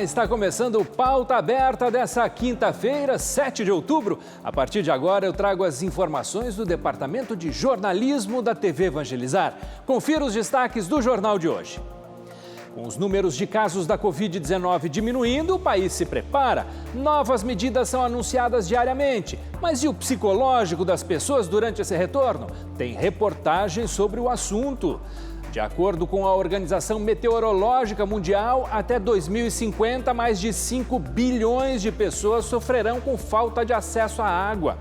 está começando o Pauta Aberta dessa quinta-feira, 7 de outubro. A partir de agora eu trago as informações do Departamento de Jornalismo da TV Evangelizar. Confira os destaques do jornal de hoje. Com os números de casos da Covid-19 diminuindo, o país se prepara. Novas medidas são anunciadas diariamente. Mas e o psicológico das pessoas durante esse retorno? Tem reportagem sobre o assunto. De acordo com a Organização Meteorológica Mundial, até 2050, mais de 5 bilhões de pessoas sofrerão com falta de acesso à água.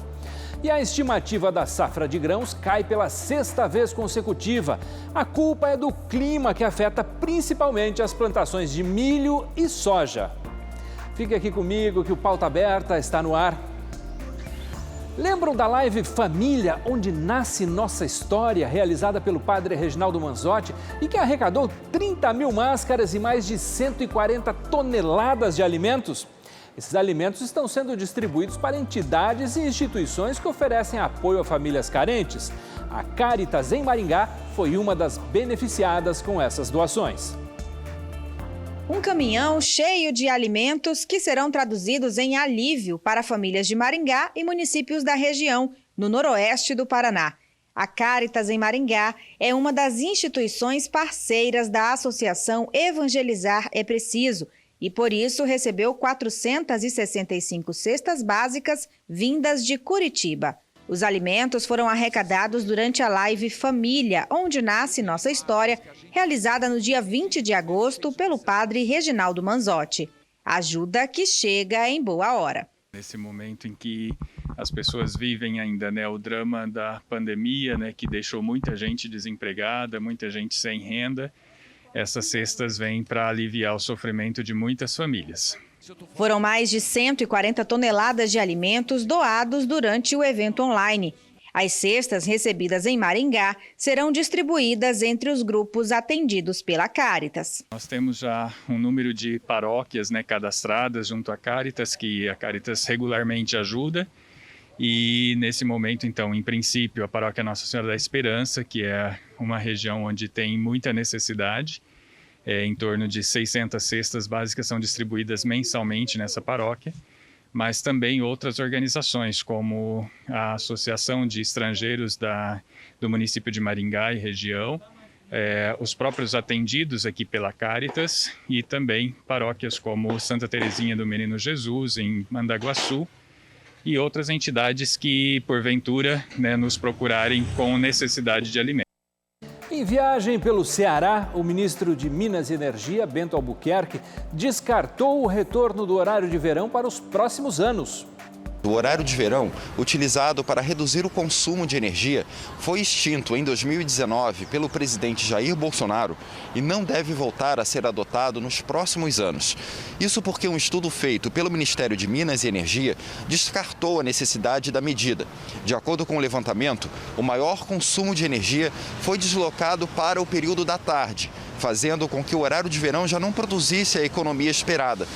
E a estimativa da safra de grãos cai pela sexta vez consecutiva. A culpa é do clima, que afeta principalmente as plantações de milho e soja. Fique aqui comigo que o Pauta Aberta está no ar. Lembram da live Família, onde nasce nossa história, realizada pelo padre Reginaldo Manzotti e que arrecadou 30 mil máscaras e mais de 140 toneladas de alimentos? Esses alimentos estão sendo distribuídos para entidades e instituições que oferecem apoio a famílias carentes. A Caritas, em Maringá, foi uma das beneficiadas com essas doações. Um caminhão cheio de alimentos que serão traduzidos em alívio para famílias de Maringá e municípios da região, no noroeste do Paraná. A Caritas, em Maringá, é uma das instituições parceiras da Associação Evangelizar é Preciso e, por isso, recebeu 465 cestas básicas vindas de Curitiba. Os alimentos foram arrecadados durante a live Família, onde nasce nossa história, realizada no dia 20 de agosto pelo padre Reginaldo Manzotti. Ajuda que chega em boa hora. Nesse momento em que as pessoas vivem ainda, o drama da pandemia, que deixou muita gente desempregada, muita gente sem renda, essas cestas vêm para aliviar o sofrimento de muitas famílias. Foram mais de 140 toneladas de alimentos doados durante o evento online. As cestas recebidas em Maringá serão distribuídas entre os grupos atendidos pela Caritas. Nós temos já um número de paróquias cadastradas junto à Caritas, que a Caritas regularmente ajuda. E nesse momento, então, em princípio, a paróquia Nossa Senhora da Esperança, que é uma região onde tem muita necessidade, em torno de 600 cestas básicas são distribuídas mensalmente nessa paróquia, mas também outras organizações, como a Associação de Estrangeiros do município de Maringá e região, os próprios atendidos aqui pela Caritas e também paróquias como Santa Terezinha do Menino Jesus, em Mandaguaçu, e outras entidades que, porventura, nos procurarem com necessidade de alimentos. Em viagem pelo Ceará, o ministro de Minas e Energia, Bento Albuquerque, descartou o retorno do horário de verão para os próximos anos. O horário de verão, utilizado para reduzir o consumo de energia, foi extinto em 2019 pelo presidente Jair Bolsonaro e não deve voltar a ser adotado nos próximos anos. Isso porque um estudo feito pelo Ministério de Minas e Energia descartou a necessidade da medida. De acordo com o levantamento, o maior consumo de energia foi deslocado para o período da tarde, fazendo com que o horário de verão já não produzisse a economia esperada.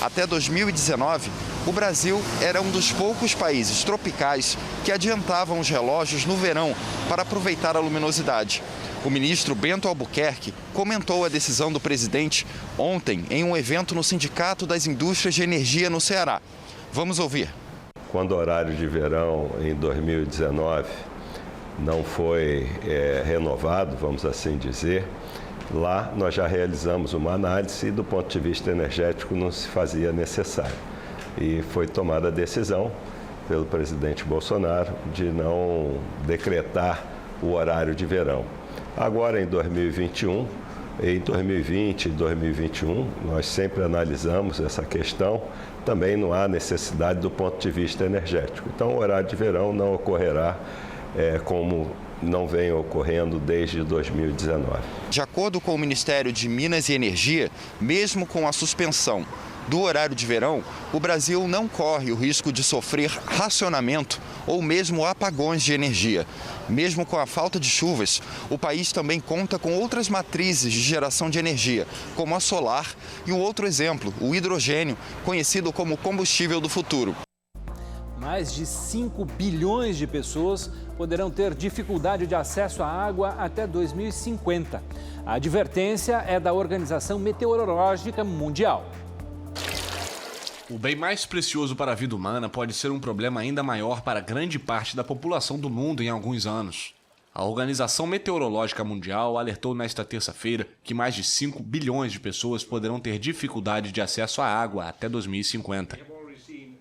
Até 2019, o Brasil era um dos poucos países tropicais que adiantavam os relógios no verão para aproveitar a luminosidade. O ministro Bento Albuquerque comentou a decisão do presidente ontem em um evento no Sindicato das Indústrias de Energia no Ceará. Vamos ouvir. Quando o horário de verão em 2019 não foi renovado, vamos assim dizer, lá nós já realizamos uma análise e do ponto de vista energético não se fazia necessário. E foi tomada a decisão pelo presidente Bolsonaro de não decretar o horário de verão. Agora em 2021, em 2020 e 2021, nós sempre analisamos essa questão, também não há necessidade do ponto de vista energético. Então o horário de verão não ocorrerá como não vem ocorrendo desde 2019. De acordo com o Ministério de Minas e Energia, mesmo com a suspensão do horário de verão, o Brasil não corre o risco de sofrer racionamento ou mesmo apagões de energia. Mesmo com a falta de chuvas, o país também conta com outras matrizes de geração de energia, como a solar e um outro exemplo, o hidrogênio, conhecido como combustível do futuro. Mais de 5 bilhões de pessoas poderão ter dificuldade de acesso à água até 2050. A advertência é da Organização Meteorológica Mundial. O bem mais precioso para a vida humana pode ser um problema ainda maior para grande parte da população do mundo em alguns anos. A Organização Meteorológica Mundial alertou nesta terça-feira que mais de 5 bilhões de pessoas poderão ter dificuldade de acesso à água até 2050.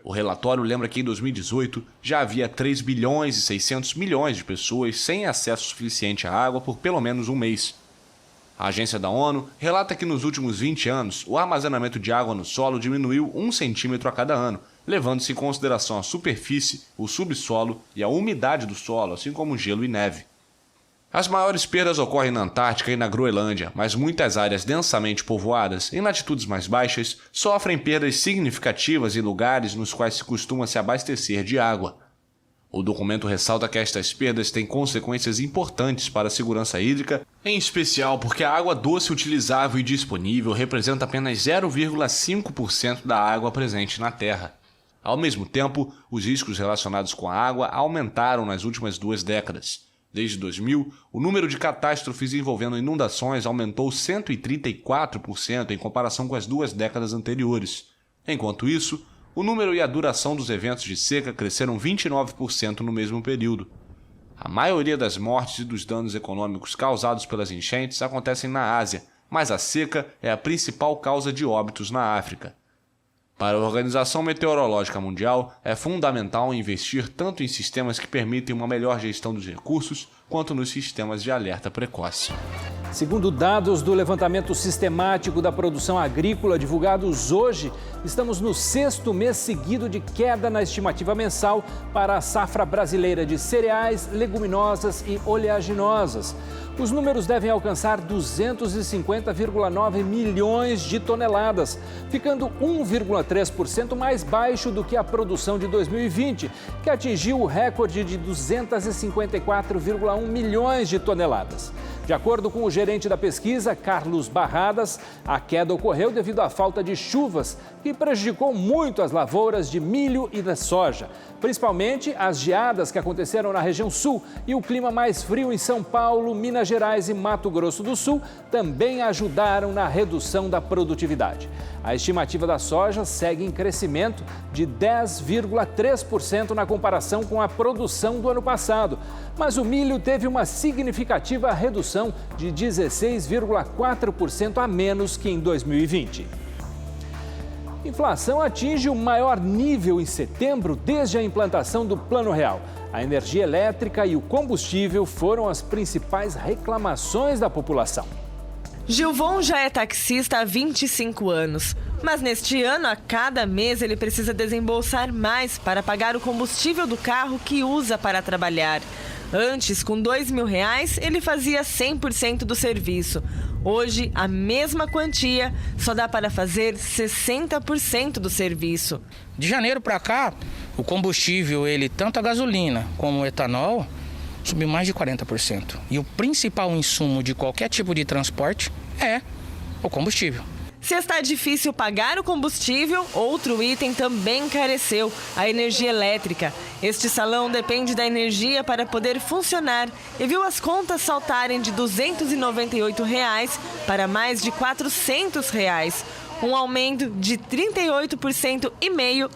O relatório lembra que em 2018 já havia 3 bilhões e 600 milhões de pessoas sem acesso suficiente à água por pelo menos um mês. A agência da ONU relata que nos últimos 20 anos o armazenamento de água no solo diminuiu 1 centímetro a cada ano, levando-se em consideração a superfície, o subsolo e a umidade do solo, assim como gelo e neve. As maiores perdas ocorrem na Antártica e na Groenlândia, mas muitas áreas densamente povoadas, em latitudes mais baixas, sofrem perdas significativas em lugares nos quais se costuma se abastecer de água. O documento ressalta que estas perdas têm consequências importantes para a segurança hídrica, em especial porque a água doce utilizável e disponível representa apenas 0,5% da água presente na Terra. Ao mesmo tempo, os riscos relacionados com a água aumentaram nas últimas 2 décadas. Desde 2000, o número de catástrofes envolvendo inundações aumentou 134% em comparação com as 2 décadas anteriores. Enquanto isso, o número e a duração dos eventos de seca cresceram 29% no mesmo período. A maioria das mortes e dos danos econômicos causados pelas enchentes acontecem na Ásia, mas a seca é a principal causa de óbitos na África. Para a Organização Meteorológica Mundial, é fundamental investir tanto em sistemas que permitem uma melhor gestão dos recursos, quanto nos sistemas de alerta precoce. Segundo dados do levantamento sistemático da produção agrícola divulgados hoje, estamos no 6º mês seguido de queda na estimativa mensal para a safra brasileira de cereais, leguminosas e oleaginosas. Os números devem alcançar 250,9 milhões de toneladas, ficando 1,3% mais baixo do que a produção de 2020, que atingiu o recorde de 254,1 milhões de toneladas. De acordo com o gerente da pesquisa, Carlos Barradas, a queda ocorreu devido à falta de chuvas, que prejudicou muito as lavouras de milho e da soja, principalmente as geadas que aconteceram na região sul e o clima mais frio em São Paulo, Minas Gerais e Mato Grosso do Sul também ajudaram na redução da produtividade. A estimativa da soja segue em crescimento de 10,3% na comparação com a produção do ano passado, mas o milho teve uma significativa redução de 16,4% a menos que em 2020. Inflação atinge o maior nível em setembro desde a implantação do Plano Real. A energia elétrica e o combustível foram as principais reclamações da população. Gilvon já é taxista há 25 anos, mas neste ano, a cada mês, ele precisa desembolsar mais para pagar o combustível do carro que usa para trabalhar. Antes, com R$2.000, ele fazia 100% do serviço. Hoje, a mesma quantia só dá para fazer 60% do serviço. De janeiro para cá, o combustível, tanto a gasolina como o etanol, subiu mais de 40%. E o principal insumo de qualquer tipo de transporte é o combustível. Se está difícil pagar o combustível, outro item também encareceu, a energia elétrica. Este salão depende da energia para poder funcionar e viu as contas saltarem de R$298 para mais de R$400, um aumento de 38,5%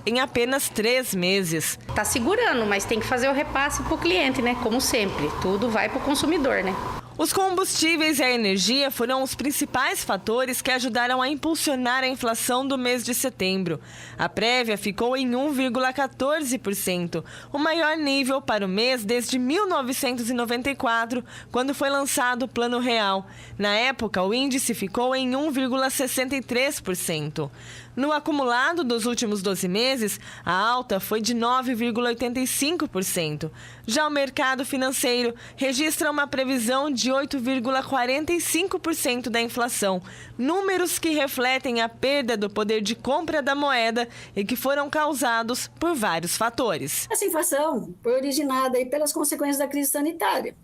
em apenas 3 meses. Está segurando, mas tem que fazer o repasse para o cliente, né? Como sempre, tudo vai para o consumidor, né? Os combustíveis e a energia foram os principais fatores que ajudaram a impulsionar a inflação do mês de setembro. A prévia ficou em 1,14%, o maior nível para o mês desde 1994, quando foi lançado o Plano Real. Na época, o índice ficou em 1,63%. No acumulado dos últimos 12 meses, a alta foi de 9,85%. Já o mercado financeiro registra uma previsão de 8,45% da inflação, números que refletem a perda do poder de compra da moeda e que foram causados por vários fatores. Essa inflação foi originada pelas consequências da crise sanitária,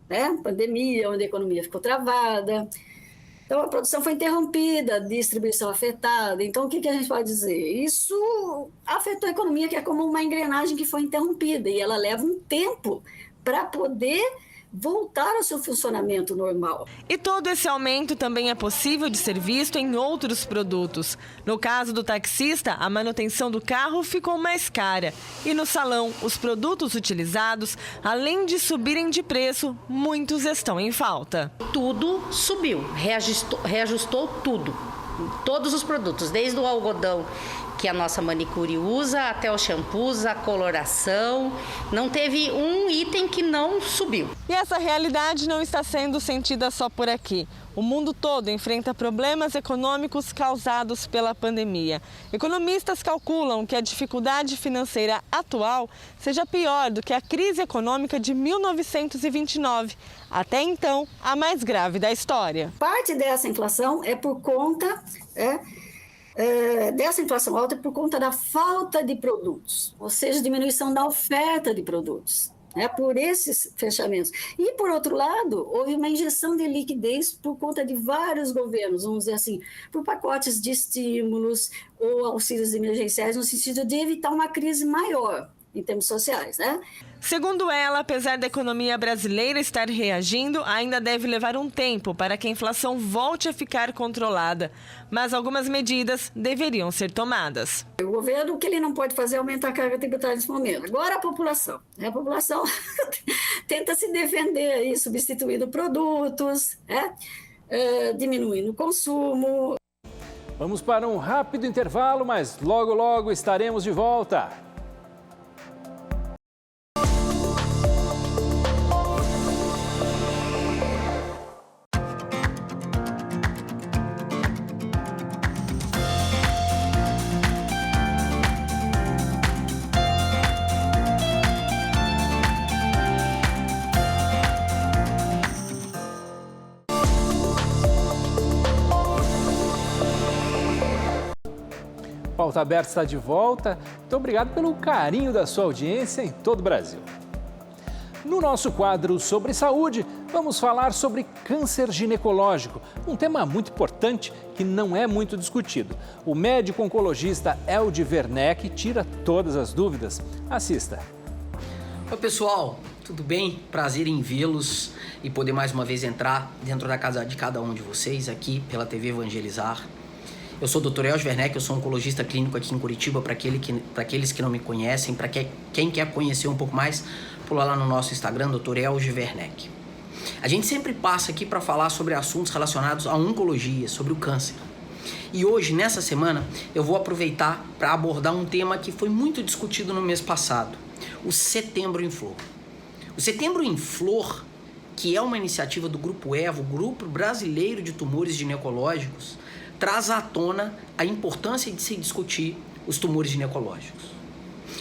né? Pandemia, onde a economia ficou travada. Então, a produção foi interrompida, a distribuição afetada. Então, o que a gente pode dizer? Isso afetou a economia, que é como uma engrenagem que foi interrompida, e ela leva um tempo para poder voltar ao seu funcionamento normal. E todo esse aumento também é possível de ser visto em outros produtos. No caso do taxista, a manutenção do carro ficou mais cara. E no salão, os produtos utilizados, além de subirem de preço, muitos estão em falta. Tudo subiu, reajustou tudo. Todos os produtos, desde o algodão que a nossa manicure usa, até os shampoos, a coloração. Não teve um item que não subiu. E essa realidade não está sendo sentida só por aqui. O mundo todo enfrenta problemas econômicos causados pela pandemia. Economistas calculam que a dificuldade financeira atual seja pior do que a crise econômica de 1929, até então a mais grave da história. Parte dessa inflação é por conta dessa inflação alta é por conta da falta de produtos, ou seja, diminuição da oferta de produtos. Por esses fechamentos. E, por outro lado, houve uma injeção de liquidez por conta de vários governos, vamos dizer assim, por pacotes de estímulos ou auxílios emergenciais, no sentido de evitar uma crise maior em termos sociais, né? Segundo ela, apesar da economia brasileira estar reagindo, ainda deve levar um tempo para que a inflação volte a ficar controlada. Mas algumas medidas deveriam ser tomadas. O governo, o que ele não pode fazer é aumentar a carga tributária nesse momento. Agora a população tenta se defender aí, substituindo produtos, diminuindo o consumo. Vamos para um rápido intervalo, mas logo estaremos de volta. Pauta Aberta está de volta. Muito obrigado pelo carinho da sua audiência em todo o Brasil. No nosso quadro sobre saúde, vamos falar sobre câncer ginecológico, um tema muito importante que não é muito discutido. O médico oncologista Eldi Werneck tira todas as dúvidas. Assista. Oi pessoal, tudo bem? Prazer em vê-los e poder mais uma vez entrar dentro da casa de cada um de vocês aqui pela TV Evangelizar. Eu sou o Dr. Eldi Werneck, eu sou oncologista clínico aqui em Curitiba. Para aqueles que não me conhecem, para quem quer conhecer um pouco mais, pula lá no nosso Instagram, Dr. Eldi Werneck. A gente sempre passa aqui para falar sobre assuntos relacionados à oncologia, sobre o câncer. E hoje, nessa semana, eu vou aproveitar para abordar um tema que foi muito discutido no mês passado, o Setembro em Flor. O Setembro em Flor, que é uma iniciativa do Grupo EVO, Grupo Brasileiro de Tumores Ginecológicos, traz à tona a importância de se discutir os tumores ginecológicos.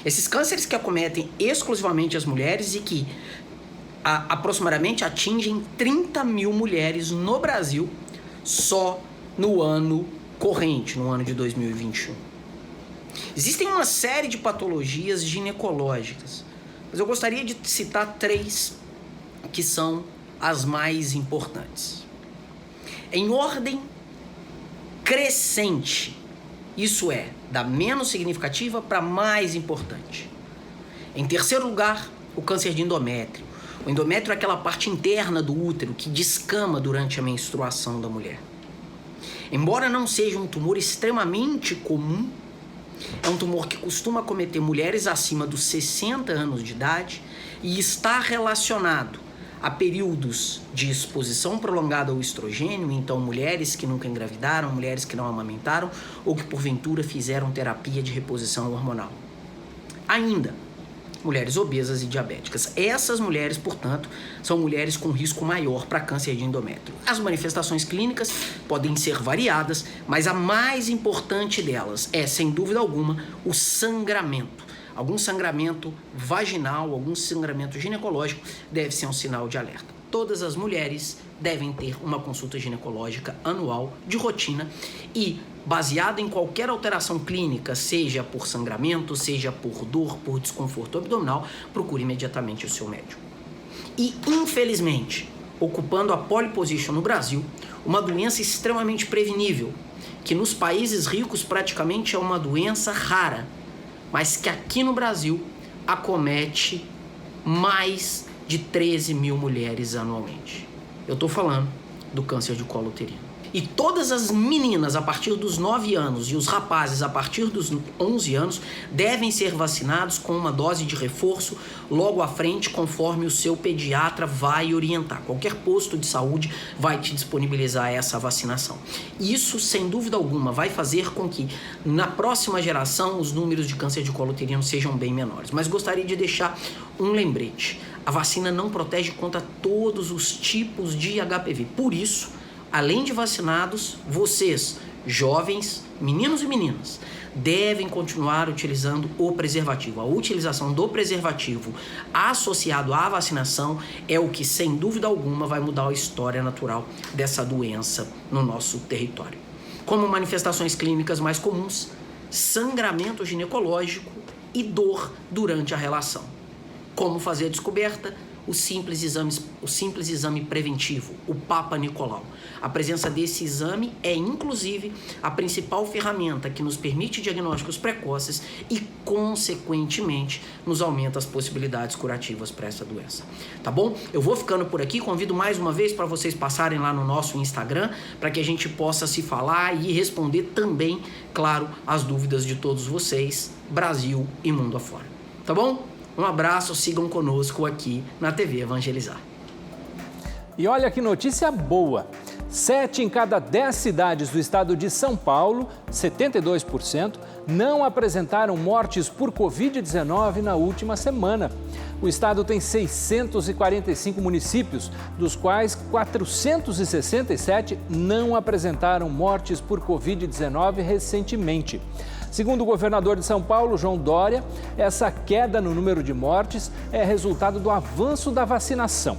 Esses cânceres que acometem exclusivamente as mulheres e que aproximadamente atingem 30 mil mulheres no Brasil só no ano corrente, no ano de 2021. Existem uma série de patologias ginecológicas, mas eu gostaria de citar 3 que são as mais importantes. Em ordem crescente, isso é, da menos significativa para mais importante. Em terceiro lugar, o câncer de endométrio. O endométrio é aquela parte interna do útero que descama durante a menstruação da mulher. Embora não seja um tumor extremamente comum, é um tumor que costuma acometer mulheres acima dos 60 anos de idade e está relacionado a períodos de exposição prolongada ao estrogênio, então mulheres que nunca engravidaram, mulheres que não amamentaram ou que porventura fizeram terapia de reposição hormonal. Ainda, mulheres obesas e diabéticas. Essas mulheres, portanto, são mulheres com risco maior para câncer de endométrio. As manifestações clínicas podem ser variadas, mas a mais importante delas é, sem dúvida alguma, o sangramento. Algum sangramento vaginal, algum sangramento ginecológico deve ser um sinal de alerta. Todas as mulheres devem ter uma consulta ginecológica anual de rotina e, baseada em qualquer alteração clínica, seja por sangramento, seja por dor, por desconforto abdominal, procure imediatamente o seu médico. E, infelizmente, ocupando a pole position no Brasil, uma doença extremamente prevenível, que nos países ricos praticamente é uma doença rara, mas que aqui no Brasil acomete mais de 13 mil mulheres anualmente. Eu estou falando do câncer de colo uterino. E todas as meninas a partir dos 9 anos e os rapazes a partir dos 11 anos devem ser vacinados com uma dose de reforço logo à frente, conforme o seu pediatra vai orientar. Qualquer posto de saúde vai te disponibilizar essa vacinação. Isso, sem dúvida alguma, vai fazer com que na próxima geração os números de câncer de colo uterino sejam bem menores. Mas gostaria de deixar um lembrete. A vacina não protege contra todos os tipos de HPV. Por isso, além de vacinados, vocês, jovens, meninos e meninas, devem continuar utilizando o preservativo. A utilização do preservativo associado à vacinação é o que, sem dúvida alguma, vai mudar a história natural dessa doença no nosso território. Como manifestações clínicas mais comuns, sangramento ginecológico e dor durante a relação. Como fazer a descoberta? O simples exame preventivo, o Papa Nicolau. A presença desse exame é, inclusive, a principal ferramenta que nos permite diagnósticos precoces e, consequentemente, nos aumenta as possibilidades curativas para essa doença. Tá bom? Eu vou ficando por aqui, convido mais uma vez para vocês passarem lá no nosso Instagram, para que a gente possa se falar e responder também, claro, as dúvidas de todos vocês, Brasil e mundo afora. Tá bom? Um abraço, sigam conosco aqui na TV Evangelizar. E olha que notícia boa! 7 em cada 10 cidades do estado de São Paulo, 72%, não apresentaram mortes por Covid-19 na última semana. O estado tem 645 municípios, dos quais 467 não apresentaram mortes por Covid-19 recentemente. Segundo o governador de São Paulo, João Dória, essa queda no número de mortes é resultado do avanço da vacinação.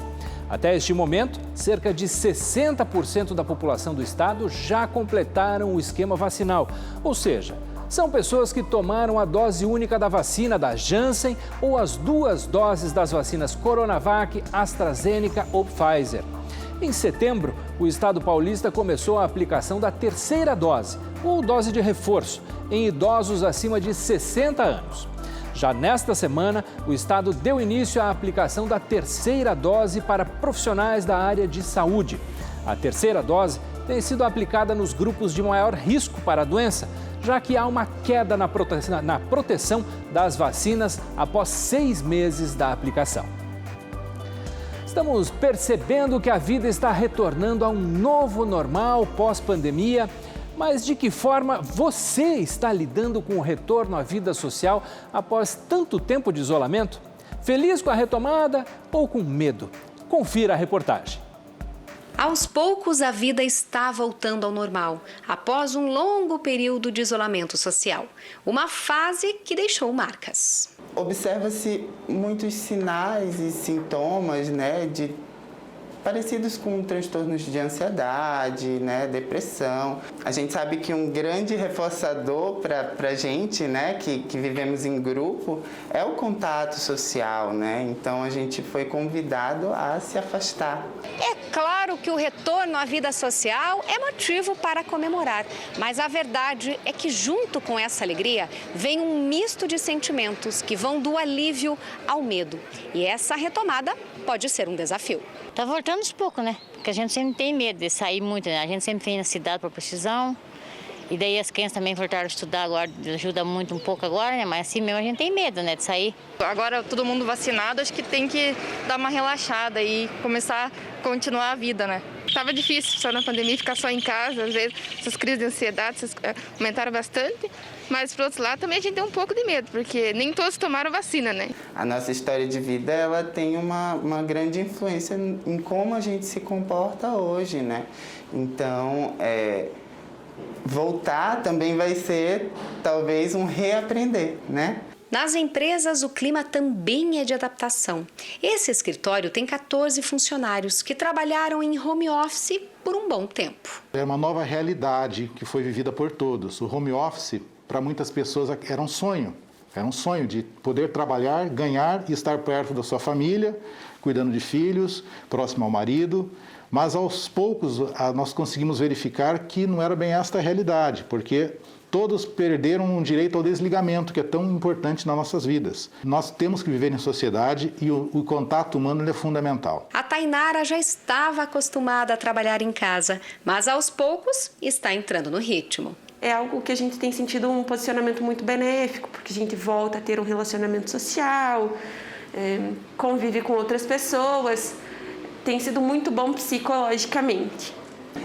Até este momento, cerca de 60% da população do estado já completaram o esquema vacinal, ou seja, são pessoas que tomaram a dose única da vacina da Janssen ou as 2 doses das vacinas Coronavac, AstraZeneca ou Pfizer. Em setembro, o estado paulista começou a aplicação da 3ª dose, ou dose de reforço, em idosos acima de 60 anos. Já nesta semana, o estado deu início à aplicação da 3ª dose para profissionais da área de saúde. A 3ª dose tem sido aplicada nos grupos de maior risco para a doença, já que há uma queda na proteção das vacinas após 6 meses da aplicação. Estamos percebendo que a vida está retornando a um novo normal pós-pandemia, mas de que forma você está lidando com o retorno à vida social após tanto tempo de isolamento? Feliz com a retomada ou com medo? Confira a reportagem. Aos poucos, a vida está voltando ao normal, após um longo período de isolamento social. Uma fase que deixou marcas. Observa-se muitos sinais e sintomas, parecidos com transtornos de ansiedade, depressão. A gente sabe que um grande reforçador para a gente, que vivemos em grupo, é o contato social, Então a gente foi convidado a se afastar. É claro que o retorno à vida social é motivo para comemorar, mas a verdade é que junto com essa alegria vem um misto de sentimentos que vão do alívio ao medo. E essa retomada pode ser um desafio. Tá voltando aos poucos, Porque a gente sempre tem medo de sair muito, A gente sempre vem na cidade por precisão. E daí as crianças também voltaram a estudar agora, ajuda muito um pouco agora, Mas assim mesmo a gente tem medo, de sair. Agora todo mundo vacinado, acho que tem que dar uma relaxada e começar a continuar a vida, Tava difícil só na pandemia ficar só em casa, às vezes essas crises de ansiedade aumentaram bastante, mas por outro lado também a gente tem um pouco de medo, porque nem todos tomaram vacina, A nossa história de vida, ela tem uma grande influência em como a gente se comporta hoje, Então, voltar também vai ser talvez um reaprender, Nas empresas, o clima também é de adaptação. Esse escritório tem 14 funcionários que trabalharam em home office por um bom tempo. É uma nova realidade que foi vivida por todos. O home office, para muitas pessoas, era um sonho. Era um sonho de poder trabalhar, ganhar e estar perto da sua família, cuidando de filhos, próximo ao marido. Mas, aos poucos, nós conseguimos verificar que não era bem esta a realidade, porque todos perderam um direito ao desligamento, que é tão importante nas nossas vidas. Nós temos que viver em sociedade e o contato humano é fundamental. A Tainara já estava acostumada a trabalhar em casa, mas aos poucos está entrando no ritmo. É algo que a gente tem sentido um posicionamento muito benéfico, porque a gente volta a ter um relacionamento social, convive com outras pessoas, tem sido muito bom psicologicamente.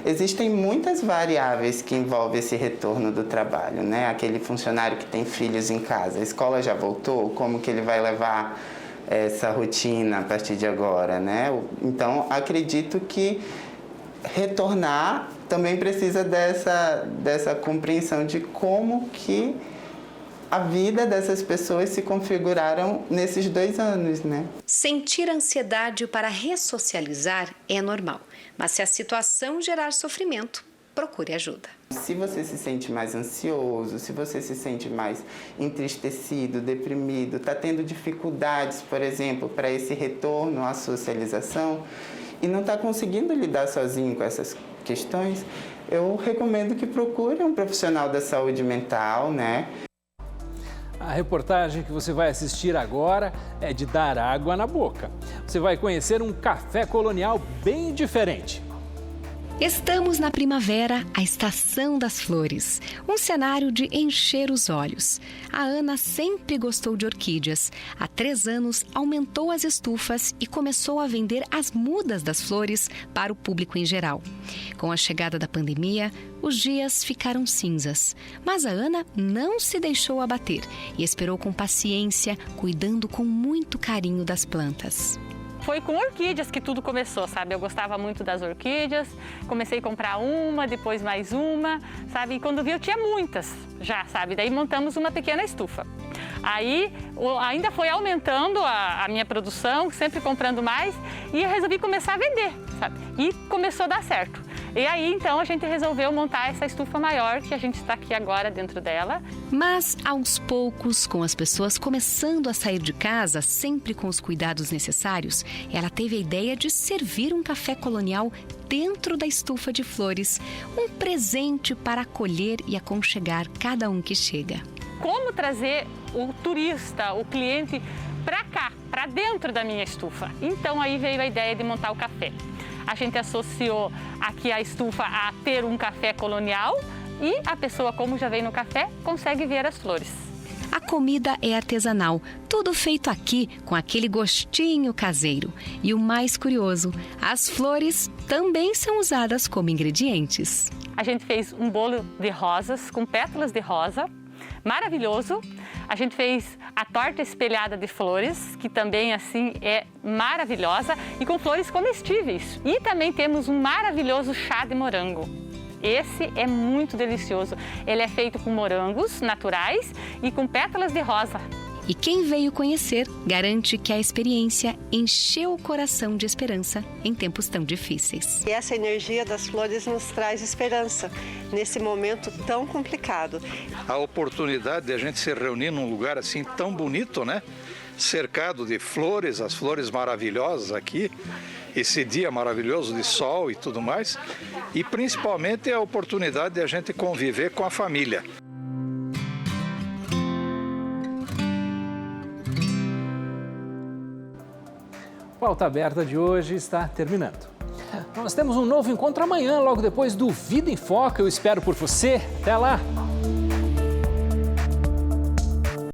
Existem muitas variáveis que envolvem esse retorno do trabalho, né? Aquele funcionário que tem filhos em casa, a escola já voltou, como que ele vai levar essa rotina a partir de agora, né? Então, acredito que retornar também precisa dessa compreensão de como que a vida dessas pessoas se configuraram nesses 2 anos, né? Sentir ansiedade para ressocializar é normal, mas se a situação gerar sofrimento, procure ajuda. Se você se sente mais ansioso, se você se sente mais entristecido, deprimido, está tendo dificuldades, por exemplo, para esse retorno à socialização e não está conseguindo lidar sozinho com essas questões, eu recomendo que procure um profissional da saúde mental, né? A reportagem que você vai assistir agora é de dar água na boca. Você vai conhecer um café colonial bem diferente. Estamos na primavera, a estação das flores. Um cenário de encher os olhos. A Ana sempre gostou de orquídeas. Há 3 anos, aumentou as estufas e começou a vender as mudas das flores para o público em geral. Com a chegada da pandemia, os dias ficaram cinzas. Mas a Ana não se deixou abater e esperou com paciência, cuidando com muito carinho das plantas. Foi com orquídeas que tudo começou, sabe? Eu gostava muito das orquídeas, comecei a comprar uma, depois mais uma, sabe? E quando vi eu tinha muitas já, sabe? Daí montamos uma pequena estufa. Aí ainda foi aumentando a minha produção, sempre comprando mais, e eu resolvi começar a vender, sabe? E começou a dar certo. E aí, então, a gente resolveu montar essa estufa maior, que a gente está aqui agora dentro dela. Mas, aos poucos, com as pessoas começando a sair de casa, sempre com os cuidados necessários, ela teve a ideia de servir um café colonial dentro da estufa de flores. Um presente para acolher e aconchegar cada um que chega. Como trazer o turista, o cliente, para cá, para dentro da minha estufa? Então, aí veio a ideia de montar o café. A gente associou aqui a estufa a ter um café colonial e a pessoa, como já vem no café, consegue ver as flores. A comida é artesanal, tudo feito aqui com aquele gostinho caseiro. E o mais curioso, as flores também são usadas como ingredientes. A gente fez um bolo de rosas com pétalas de rosa, maravilhoso. A gente fez a torta espelhada de flores, que também assim é maravilhosa, e com flores comestíveis. E também temos um maravilhoso chá de morango. Esse é muito delicioso. Ele é feito com morangos naturais e com pétalas de rosa. E quem veio conhecer garante que a experiência encheu o coração de esperança em tempos tão difíceis. E essa energia das flores nos traz esperança nesse momento tão complicado. A oportunidade de a gente se reunir num lugar assim tão bonito, né? Cercado de flores, as flores maravilhosas aqui, esse dia maravilhoso de sol e tudo mais, e principalmente a oportunidade de a gente conviver com a família. A Pauta Aberta de hoje está terminando. Nós temos um novo encontro amanhã, logo depois do Vida em Foco. Eu espero por você. Até lá!